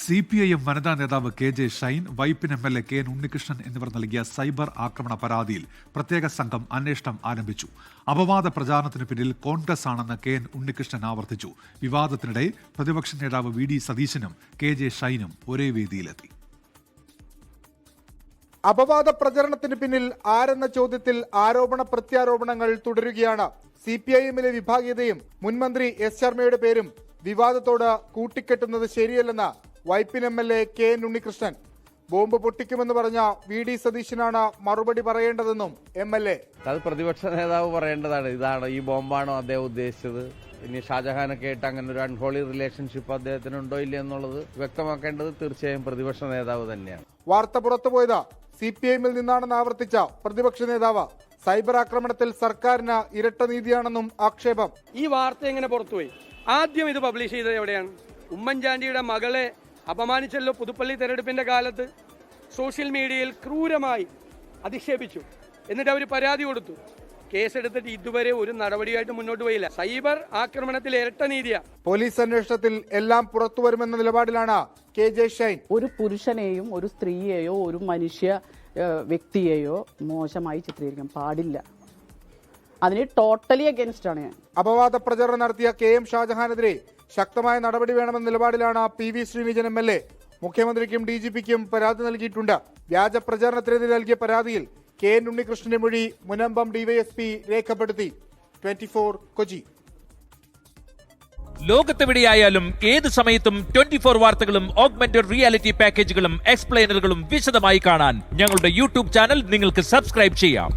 CPIM വനിതാ നേതാവ് KJ Shine, Vypin MLA KN Unnikrishnan എന്നിവർ നൽകിയ സൈബർ ആക്രമണ പരാതിയിൽ പ്രത്യേക സംഘം അന്വേഷണം ആരംഭിച്ചു. അപവാദ പ്രചാരണത്തിന് പിന്നിൽ കോൺഗ്രസ് ആണെന്ന് KN ഉണ്ണികൃഷ്ണൻ ആവർത്തിച്ചു. വിവാദത്തിനിടെ പ്രതിപക്ഷ നേതാവ് VD സതീശനും KJ ഷൈനും ഒരേ വേദിയിലെത്തി. അപവാദ പ്രചരണത്തിന് പിന്നിൽ ആരെന്ന ചോദ്യത്തിൽ ആരോപണ പ്രത്യാരോപണങ്ങൾ തുടരുകയാണ്. CPIMലെ വിഭാഗീയതയും മുൻമന്ത്രി S ശർമ്മയുടെ പേരും വിവാദത്തോട് കൂട്ടിക്കെട്ടുന്നത് ശരിയല്ലെന്ന് Vypin MLA KN Unnikrishnan. Bomb പൊട്ടിക്കുമെന്ന് പറഞ്ഞ VD സതീശനാണ് മറുപടി പറയേണ്ടതെന്നും MLA. അത് പ്രതിപക്ഷ നേതാവ് പറയേണ്ടതാണ്. ഇതാണ് ഈ ബോംബാണോ അദ്ദേഹം ഉദ്ദേശിച്ചത്? ഇനി ഷാജഹാനൊക്കെ ആയിട്ട് അങ്ങനെ ഒരു അൺഹോളി റിലേഷൻഷിപ്പ് അദ്ദേഹത്തിന് ഉണ്ടോ ഇല്ല എന്നുള്ളത് വ്യക്തമാക്കേണ്ടത് തീർച്ചയായും പ്രതിപക്ഷ നേതാവ് തന്നെയാണ്. വാർത്ത പുറത്തുപോയത് CPIMൽ നിന്നാണെന്ന് ആവർത്തിച്ച പ്രതിപക്ഷ നേതാവ് സൈബർ ആക്രമണത്തിൽ സർക്കാരിന് ഇരട്ട നീതിയാണെന്നും ആക്ഷേപം. ഈ വാർത്ത എങ്ങനെ പുറത്തുപോയി? ആദ്യം ഇത് പബ്ലിഷ് ചെയ്തത് എവിടെയാണ്? ഉമ്മൻചാണ്ടിയുടെ മകളെ അപമാനിച്ചല്ലോ പുതുപ്പള്ളി തെരഞ്ഞെടുപ്പിന്റെ കാലത്ത്. സോഷ്യൽ മീഡിയയിൽ ക്രൂരമായി അധിക്ഷേപിച്ചു. എന്നിട്ട് അവർ പരാതി കൊടുത്തു. കേസെടുത്തിട്ട് ഇതുവരെ ഒരു നടപടിയായിട്ട് മുന്നോട്ട് പോയില്ല. സൈബർ ആക്രമണത്തിൽ ഇരട്ട നീതിയാ. പോലീസ് അന്വേഷണത്തിൽ എല്ലാം പുറത്തുവരുമെന്ന നിലപാടിലാണ് KJ ഷൈൻ. ഒരു പുരുഷനെയും ഒരു സ്ത്രീയെയോ ഒരു മനുഷ്യ വ്യക്തിയെയോ മോശമായി ചിത്രീകരിക്കാൻ പാടില്ല. അതിന് ടോട്ടലി അഗൈൻസ്റ്റ് ആണ് ഞാൻ. അപവാദ പ്രചരണം നടത്തിയ KM ഷാജഹാനെതിരെ ശക്തമായ നടപടി വേണമെന്ന നിലപാടിലാണ് PV ശ്രീനിജൻ MLA. മുഖ്യമന്ത്രിക്കും DGPക്കും പരാതി നൽകിയിട്ടുണ്ട്. വ്യാജ പ്രചാരണത്തിനെതിരെ നൽകിയ പരാതിയിൽ KN ഉണ്ണികൃഷ്ണന്റെ മൊഴി മുനമ്പം DYSP രേഖപ്പെടുത്തി. 24 കൊച്ചി. ലോകത്തെവിടെയായാലും ഏത് സമയത്തും 24 വാർത്തകളും ഓഗ്മെന്റഡ് റിയാലിറ്റി പാക്കേജുകളും എക്സ്പ്ലെയിനറുകളും വിശദമായി കാണാൻ ഞങ്ങളുടെ YouTube ചാനൽ നിങ്ങൾക്ക് സബ്സ്ക്രൈബ് ചെയ്യാം.